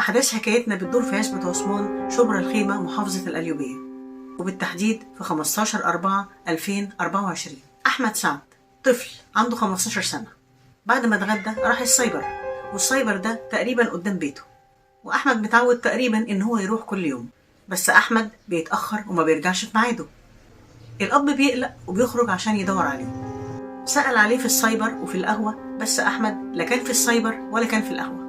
أحداث حكايتنا بتدور في عزبة عثمان شبرا الخيمة محافظة القليوبية، وبالتحديد في 15/4/2024. أحمد سعد طفل عنده 15 سنة. بعد ما اتغدى راح السايبر، والسايبر ده تقريبا قدام بيته، وأحمد متعود تقريبا إن هو يروح كل يوم، بس أحمد بيتأخر وما بيرجعش في ميعاده. الأب بيقلق وبيخرج عشان يدور عليه. سأل عليه في السايبر وفي القهوة، بس أحمد لا كان في السايبر ولا كان في القهوة.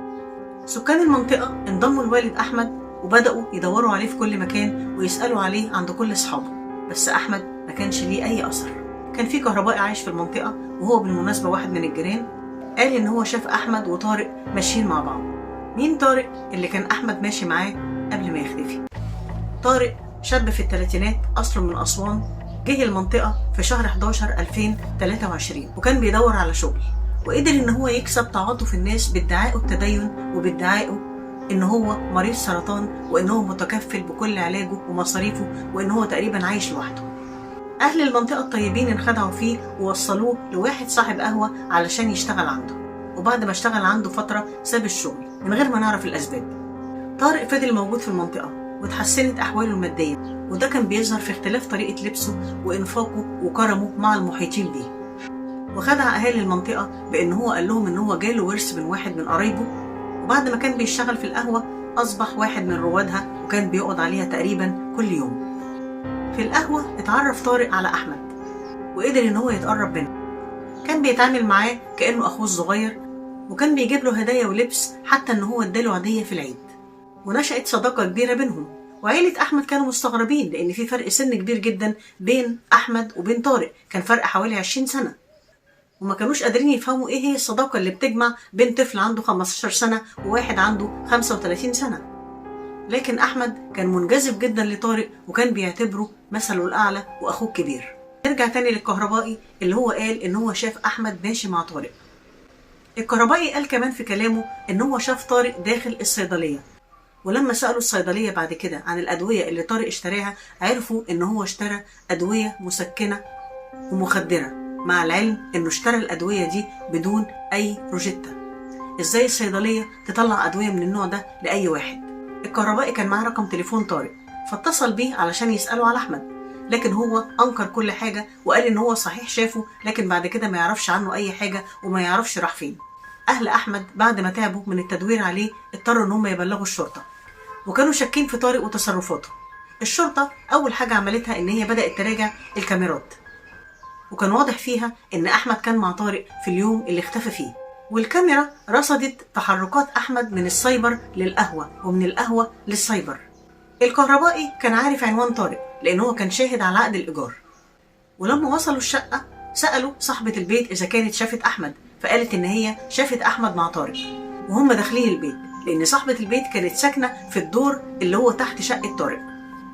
سكان المنطقة انضموا لوالد أحمد وبدأوا يدوروا عليه في كل مكان ويسألوا عليه عند كل أصحابه، بس أحمد ما كانش ليه أي أثر. كان في كهربائي عايش في المنطقة، وهو بالمناسبة واحد من الجيران، قال إن هو شاف أحمد وطارق ماشيين مع بعض. مين طارق؟ اللي كان أحمد ماشي معاه قبل ما يختفي. طارق شاب في الثلاثينات، أصله من أسوان، جه المنطقة في شهر 11/2023 وكان بيدور على شغل، وقدر إن هو يكسب تعاطف الناس بادعائه التدين وبادعائه إن هو مريض سرطان، وإن هو متكفل بكل علاجه ومصاريفه، وإن هو تقريبا عايش لوحده. أهل المنطقة الطيبين انخدعوا فيه ووصلوه لواحد صاحب قهوة علشان يشتغل عنده، وبعد ما اشتغل عنده فترة ساب الشغل من غير ما نعرف الأسباب. طارق فضل موجود في المنطقة وتحسنت أحواله المادية، وده كان بيظهر في اختلاف طريقة لبسه وإنفاقه وكرمه مع المحيطين بيه. وخدع أهالي المنطقة بأن هو قال لهم إن هو جاله ورث من واحد من قرايبه، وبعد ما كان بيشتغل في القهوة أصبح واحد من روادها، وكان بيقعد عليها تقريبا كل يوم. في القهوة اتعرف طارق على أحمد وقدر إن هو يتقرب منه. كان بيتعامل معاه كأنه أخوه الصغير، وكان بيجيب له هدايا ولبس، حتى إن هو اداله عيدية في العيد. ونشأت صداقة كبيرة بينهم، وعيلة أحمد كانوا مستغربين لأن في فرق سن كبير جدا بين أحمد وبين طارق، كان فرق حوالي 20 سنة، وما كانوش قادرين يفهموا إيه هي الصداقة اللي بتجمع بين طفل عنده 15 سنة وواحد عنده 35 سنة. لكن أحمد كان منجذب جدا لطارق، وكان بيعتبره مثله الأعلى وأخوه الكبير. نرجع تاني للكهربائي اللي هو قال إن هو شاف أحمد ماشي مع طارق. الكهربائي قال كمان في كلامه إن هو شاف طارق داخل الصيدلية، ولما سألوا الصيدلية بعد كده عن الأدوية اللي طارق اشتراها، عرفوا إن هو اشترى أدوية مسكنة ومخدرة، مع العلم إنه اشترى الأدوية دي بدون أي روجيتا. إزاي الصيدلية تطلع أدوية من النوع ده لأي واحد؟ الكهربائي كان معاه رقم تليفون طارق، فاتصل بيه علشان يسأله على أحمد، لكن هو أنكر كل حاجة وقال إن هو صحيح شافه، لكن بعد كده ما يعرفش عنه أي حاجة وما يعرفش راح فين. أهل أحمد بعد ما تعبوا من التدوير عليه اضطروا إن هم يبلغوا الشرطة، وكانوا شاكين في طارق وتصرفاته. الشرطة أول حاجة عملتها إن هي بدأت تراجع الكاميرات، وكان واضح فيها إن أحمد كان مع طارق في اليوم اللي اختفى فيه، والكاميرا رصدت تحركات أحمد من السايبر للقهوة ومن القهوة للسايبر. الكهربائي كان عارف عنوان طارق لأن هو كان شاهد على عقد الإيجار، ولما وصلوا الشقة سألوا صاحبة البيت إذا كانت شافت أحمد، فقالت إن هي شافت أحمد مع طارق وهم داخلين البيت، لأن صاحبة البيت كانت ساكنة في الدور اللي هو تحت شقة طارق،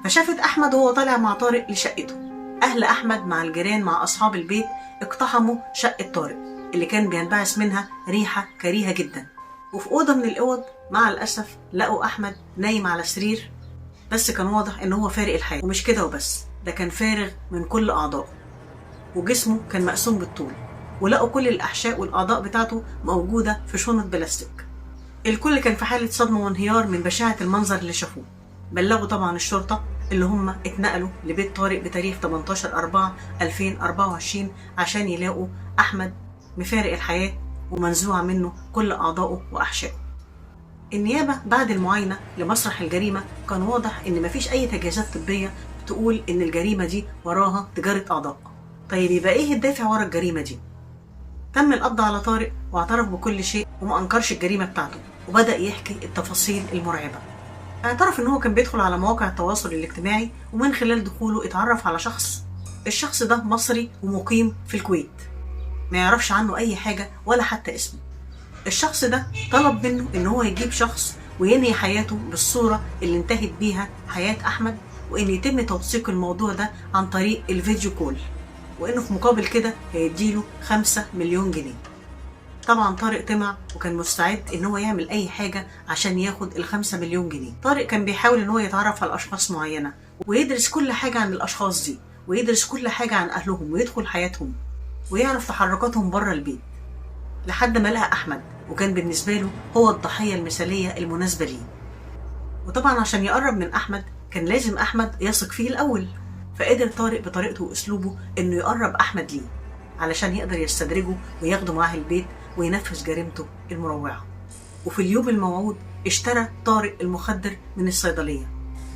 فشافت أحمد وهو طالع مع طارق لشقته. أهل أحمد مع الجيران مع أصحاب البيت اقتحموا شقة طارق اللي كان بينبعث منها ريحة كريهة جدا، وفي أوضة من الأوض مع الأسف لقوا أحمد نايم على سرير، بس كان واضح إن هو فارق الحياة. ومش كده وبس، ده كان فارغ من كل أعضائه، وجسمه كان مقسوم بالطول، ولقوا كل الأحشاء والأعضاء بتاعته موجودة في شنط بلاستيك. الكل كان في حالة صدمة وانهيار من بشاعة المنظر اللي شافوه. بلغوا طبعا الشرطة اللي هم اتنقلوا لبيت طارق بتاريخ 18/4/2024 عشان يلاقوا أحمد مفارق الحياة ومنزوع منه كل أعضائه وأحشائه. النيابة بعد المعاينة لمسرح الجريمة كان واضح إن مفيش أي تجهيزات طبية تقول إن الجريمة دي وراها تجارة أعضاء. طيب يبقى إيه الدافع ورا الجريمة دي؟ تم القبض على طارق واعترف بكل شيء وما أنكرش الجريمة بتاعته، وبدأ يحكي التفاصيل المرعبة. اعترف إن هو كان بيدخل على مواقع التواصل الاجتماعي، ومن خلال دخوله اتعرف على شخص. الشخص ده مصري ومقيم في الكويت، ما يعرفش عنه أي حاجة ولا حتى اسمه. الشخص ده طلب منه إن هو يجيب شخص وينهي حياته بالصورة اللي انتهت بيها حياة أحمد، وإن يتم توثيق الموضوع ده عن طريق الفيديو كول، وإنه في مقابل كده هيديله 5 مليون جنيه. طبعا طارق طمع وكان مستعد إن هو يعمل أي حاجة عشان ياخد ال5 مليون جنيه. طارق كان بيحاول إن هو يتعرف على أشخاص معينة ويدرس كل حاجة عن الأشخاص دي، ويدرس كل حاجة عن أهلهم ويدخل حياتهم ويعرف تحركاتهم بره البيت، لحد ما لقى أحمد، وكان بالنسبة له هو الضحية المثالية المناسبة ليه. وطبعا عشان يقرب من أحمد كان لازم أحمد يثق فيه الأول، فقدر طارق بطريقته وأسلوبه إنه يقرب أحمد ليه علشان يقدر يستدرجه وياخده معاه البيت وينفذ جريمته المروعة. وفي اليوم الموعود اشترى طارق المخدر من الصيدلية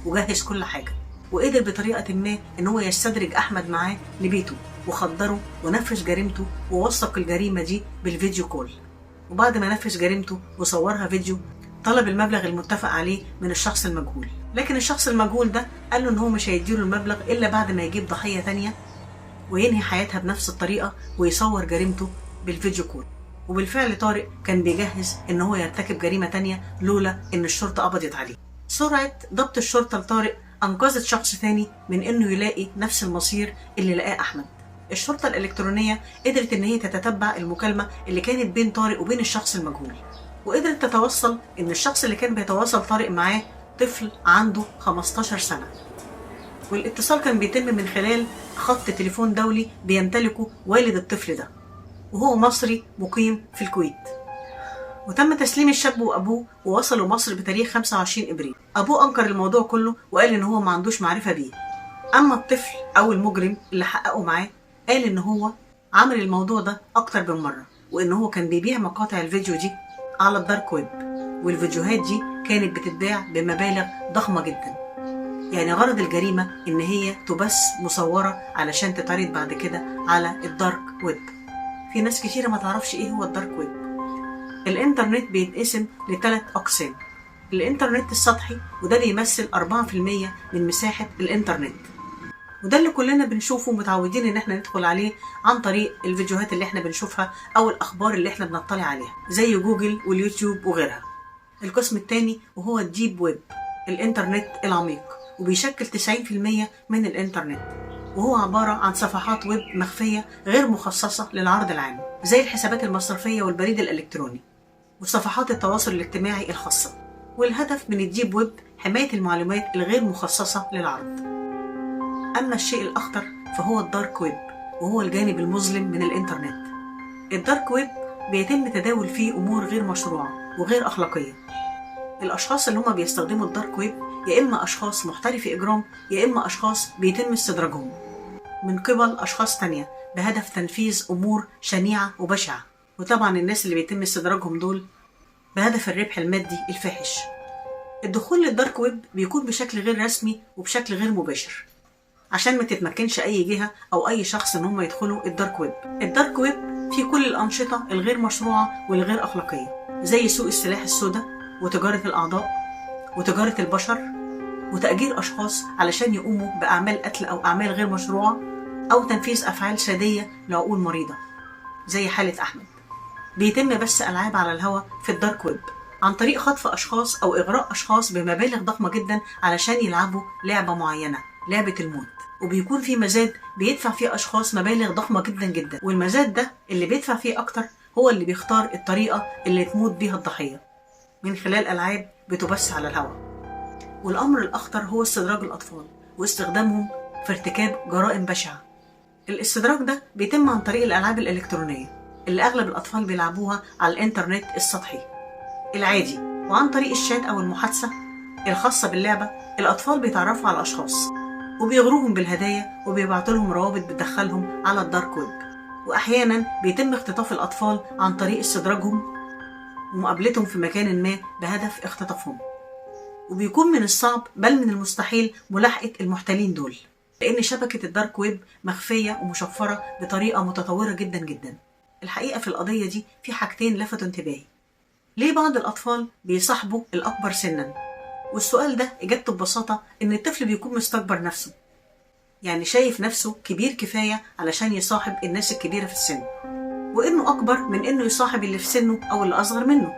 وجهز كل حاجة، وقدر بطريقة ما إن هو يستدرج أحمد معاه لبيته وخدره ونفذ جريمته ووثق الجريمة دي بالفيديو كول. وبعد ما نفذ جريمته وصورها فيديو طلب المبلغ المتفق عليه من الشخص المجهول، لكن الشخص المجهول ده قال له إن هو مش هيديله المبلغ إلا بعد ما يجيب ضحية تانية وينهي حياتها بنفس الطريقة ويصور جريمته بالفيديو كول. وبالفعل طارق كان بيجهز إن هو يرتكب جريمة تانية لولا إن الشرطة قبضت عليه. سرعة ضبط الشرطة لطارق أنقذت شخص تاني من إنه يلاقي نفس المصير اللي لقاه أحمد. الشرطة الإلكترونية قدرت إن هي تتتبع المكالمة اللي كانت بين طارق وبين الشخص المجهول، وقدرت تتوصل إن الشخص اللي كان بيتواصل طارق معاه طفل عنده 15 سنة، والاتصال كان بيتم من خلال خط تليفون دولي بيمتلكه والد الطفل ده، وهو مصري مقيم في الكويت. وتم تسليم الشاب وأبوه ووصلوا مصر بتاريخ 25 إبريل. أبوه أنكر الموضوع كله وقال إن هو ما عندوش معرفة بيه، أما الطفل أو المجرم اللي حققه معاه قال إن هو عمل الموضوع ده أكتر من مرة، وإن هو كان بيبيع مقاطع الفيديو دي على الدارك ويب، والفيديوهات دي كانت بتتباع بمبالغ ضخمة جدا. يعني غرض الجريمة إن هي تبث مصورة علشان تتعرض بعد كده على الدارك ويب. في ناس كتيرة ما تعرفش إيه هو الدارك ويب. الإنترنت بيتقسم ل3 أقسام. الإنترنت السطحي، وده بيمثل 4% من مساحة الإنترنت، وده اللي كلنا بنشوفه ومتعودين إن احنا ندخل عليه عن طريق الفيديوهات اللي احنا بنشوفها أو الأخبار اللي احنا بنطلع عليها زي جوجل واليوتيوب وغيرها. القسم الثاني وهو الديب ويب، الإنترنت العميق، وبيشكل 90% من الإنترنت، وهو عبارة عن صفحات ويب مخفية غير مخصصة للعرض العام زي الحسابات المصرفية والبريد الإلكتروني وصفحات التواصل الاجتماعي الخاصة. والهدف من الديب ويب حماية المعلومات الغير مخصصة للعرض. أما الشيء الأخطر فهو الدارك ويب، وهو الجانب المظلم من الإنترنت. الدارك ويب بيتم تداول فيه أمور غير مشروعة وغير أخلاقية. الأشخاص اللي هم بيستخدموا الدارك ويب يا إما أشخاص محترفي إجرام، يا إما أشخاص بيتم استدراجهم من قبل أشخاص تانية بهدف تنفيذ أمور شنيعة وبشعة. وطبعا الناس اللي بيتم استدراجهم دول بهدف الربح المادي الفاحش. الدخول للدارك ويب بيكون بشكل غير رسمي وبشكل غير مباشر عشان ما تتمكنش أي جهة أو أي شخص إن هم يدخلوا الدارك ويب. الدارك ويب فيه كل الأنشطة الغير مشروعة والغير أخلاقية زي سوق السلاح السوداء وتجارة الأعضاء وتجارة البشر وتأجير أشخاص علشان يقوموا بأعمال قتل أو أعمال غير مشروعة أو تنفيذ أفعال سادية لعقول مريضة زي حالة أحمد. بيتم بث ألعاب على الهواء في الدارك ويب عن طريق خطف أشخاص أو إغراء أشخاص بمبالغ ضخمة جدا علشان يلعبوا لعبة معينة، لعبة الموت. وبيكون في مزاد بيدفع فيه أشخاص مبالغ ضخمة جدا جدا، والمزاد ده اللي بيدفع فيه أكتر هو اللي بيختار الطريقة اللي تموت بيها الضحية من خلال ألعاب بتبث على الهواء. والأمر الأخطر هو استدراج الأطفال واستخدامهم في ارتكاب جرائم بشعة. الاستدراج ده بيتم عن طريق الألعاب الإلكترونية اللي أغلب الأطفال بيلعبوها على الإنترنت السطحي العادي، وعن طريق الشات أو المحادثة الخاصة باللعبة الأطفال بيتعرفوا على أشخاص وبيغروهم بالهدايا وبيبعتوا لهم روابط بتدخلهم على الدارك ويب. وأحيانا بيتم اختطاف الأطفال عن طريق استدراجهم ومقابلتهم في مكان ما بهدف اختطافهم. وبيكون من الصعب بل من المستحيل ملاحقة المحتالين دول، لأن شبكة الدارك ويب مخفية ومشفرة بطريقة متطورة جدا جدا. الحقيقة في القضية دي في حاجتين لفتوا انتباهي. ليه بعض الأطفال بيصاحبوا الأكبر سنا؟ والسؤال ده إجابته ببساطة إن الطفل بيكون مستكبر نفسه، يعني شايف نفسه كبير كفاية علشان يصاحب الناس الكبيرة في السن، وإنه أكبر من إنه يصاحب اللي في سنه أو اللي أصغر منه.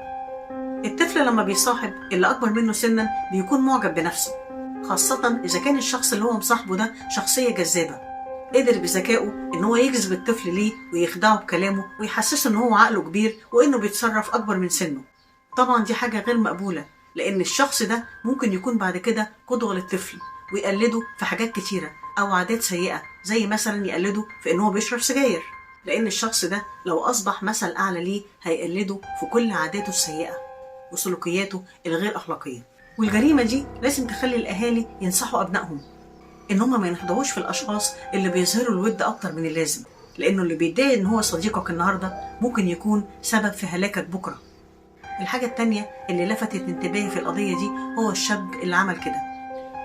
الطفل لما بيصاحب اللي أكبر منه سنا بيكون معجب بنفسه، خاصة إذا كان الشخص اللي هو مصاحبه ده شخصية جذابة قدر بذكائه إن هو يجذب الطفل ليه ويخدعه بكلامه ويحسسه إن هو عقله كبير وإنه بيتصرف أكبر من سنه. طبعا دي حاجة غير مقبولة، لأن الشخص ده ممكن يكون بعد كده قدوة للطفل ويقلده في حاجات كتيرة أو عادات سيئة، زي مثلا يقلده في إن هو بيشرب سجاير، لأن الشخص ده لو أصبح مثل أعلى ليه هيقلده في كل عاداته السيئة وسلوكياته الغير أخلاقية. والجريمة دي لازم تخلي الأهالي ينصحوا أبنائهم إن هما ما ينخدعوش في الأشخاص اللي بيظهروا الود أكتر من اللازم، لأنه اللي بيدعي إن هو صديقك النهاردة ممكن يكون سبب في هلاكك بكرة. الحاجة التانية اللي لفتت انتباهي في القضية دي هو الشاب اللي عمل كده،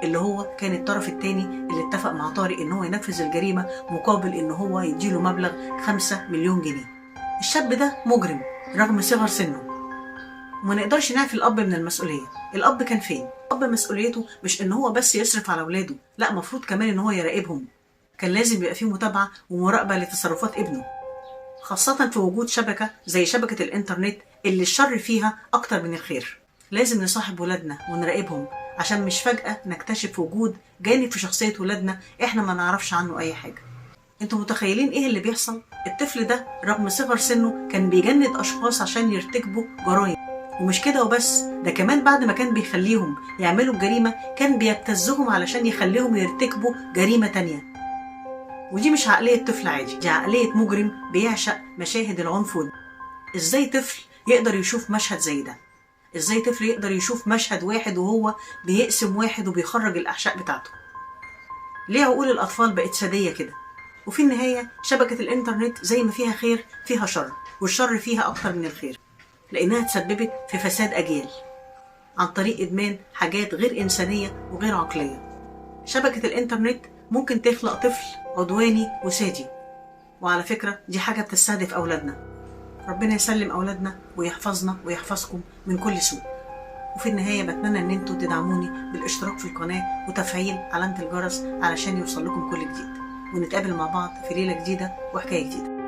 اللي هو كان الطرف التاني اللي اتفق مع طارق إن هو ينفذ الجريمة مقابل إن هو يديله مبلغ 5 مليون جنيه. الشاب ده مجرم رغم صغر سنه، وما نقدرش نعفي الأب من المسؤولية. الأب كان فين؟ الأب مسؤوليته مش إن هو بس يصرف على أولاده، لا، مفروض كمان إن هو يراقبهم. كان لازم يبقى فيه متابعة ومراقبة لتصرفات ابنه، خاصة في وجود شبكة زي شبكة الإنترنت اللي الشر فيها أكتر من الخير. لازم نصاحب ولادنا ونراقبهم عشان مش فجأة نكتشف وجود جانب في شخصية ولادنا إحنا ما نعرفش عنه أي حاجة. انتوا متخيلين إيه اللي بيحصل؟ الطفل ده رغم صغر سنه كان بيجند أشخاص عشان يرتكبوا جرائم، ومش كده وبس، ده كمان بعد ما كان بيخليهم يعملوا الجريمة كان بيبتزهم علشان يخليهم يرتكبوا جريمة تانية. ودي مش عقلية طفل عادي، دي عقلية مجرم بيعشق مشاهد العنف. ازاي طفل يقدر يشوف مشهد زي ده؟ ازاي طفل يقدر يشوف مشهد واحد وهو بيقسم واحد وبيخرج الأحشاء بتاعته؟ ليه عقول الأطفال بقت سادية كده؟ وفي النهاية شبكة الإنترنت زي ما فيها خير فيها شر، والشر فيها أكتر من الخير، لأنها تسببت في فساد أجيال عن طريق إدمان حاجات غير إنسانية وغير عقلية. شبكة الإنترنت ممكن تخلق طفل عدواني وسادي، وعلى فكرة دي حاجة بتستهدف أولادنا. ربنا يسلم أولادنا ويحفظنا ويحفظكم من كل سوء. وفي النهاية بتمنى إن انتوا تدعموني بالاشتراك في القناة وتفعيل علامة الجرس علشان يوصل لكم كل جديد، ونتقابل مع بعض في ليلة جديدة وحكاية جديدة.